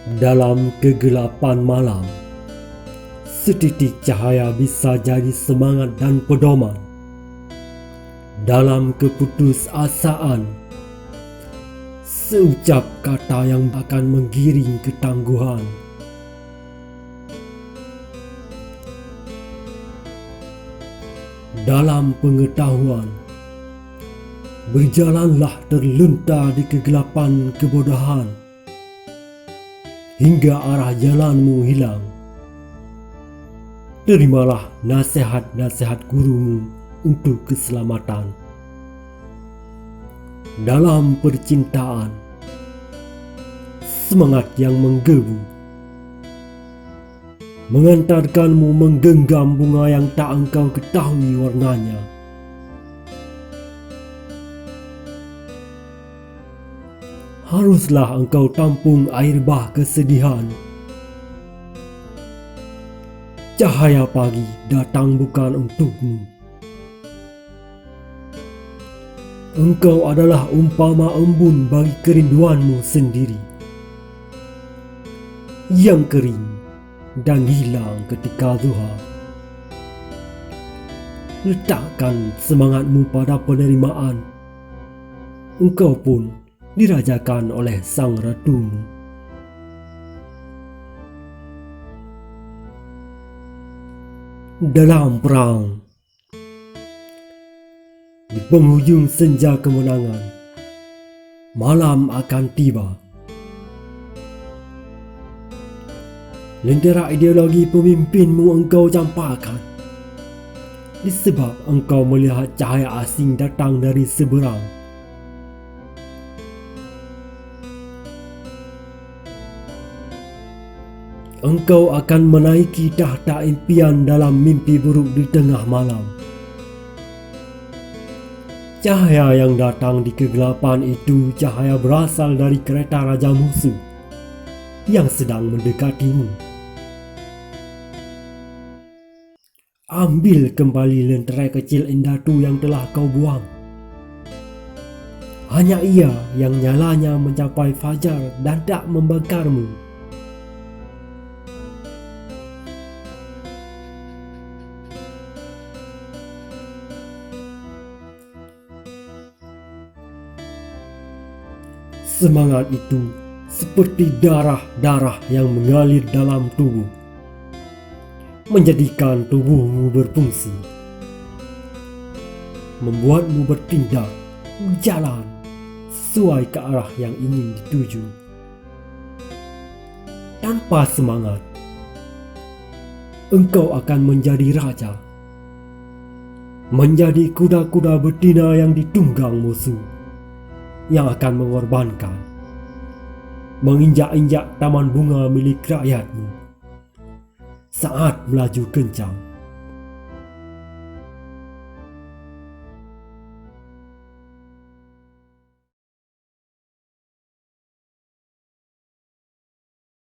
Dalam kegelapan malam, setitik cahaya bisa jadi semangat dan pedoman. Dalam ke-putus-asaan, seucap kata yang akan menggiring ketangguhan. Dalam pengetahuan, berjalanlah terlunta di kegelapan kebodohan, hingga arah jalanmu hilang. Terimalah nasehat-nasehat gurumu untuk keselamatan. Dalam percintaan, semangat yang menggebu, mengantarkanmu menggenggam bunga yang tak engkau ketahui warnanya. Haruslah engkau tampung air bah kesedihan. Cahaya pagi datang bukan untukmu. Engkau adalah umpama embun bagi kerinduanmu sendiri, yang kering dan hilang ketika duha. Letakkan semangatmu pada penerimaan. Engkau pun dirajakan oleh sang ratumu. Dalam perang, di penghujung senja kemenangan, malam akan tiba. Lentera ideologi pemimpinmu engkau campakkan, disebab engkau melihat cahaya asing datang dari seberang. Engkau akan menaiki tahta impian dalam mimpi buruk di tengah malam. Cahaya yang datang di kegelapan itu cahaya berasal dari kereta raja musuh yang sedang mendekatimu. Ambil kembali lentera kecil indatu yang telah kau buang. Hanya ia yang nyalanya mencapai fajar dan tak membakarmu. Semangat itu seperti darah-darah yang mengalir dalam tubuh, menjadikan tubuhmu berfungsi, membuatmu bertindak, berjalan sesuai ke arah yang ingin dituju. Tanpa semangat, engkau akan menjadi raja, menjadi kuda-kuda betina yang ditunggang musuh, yang akan mengorbankan, menginjak-injak taman bunga milik rakyatmu saat melaju kencang.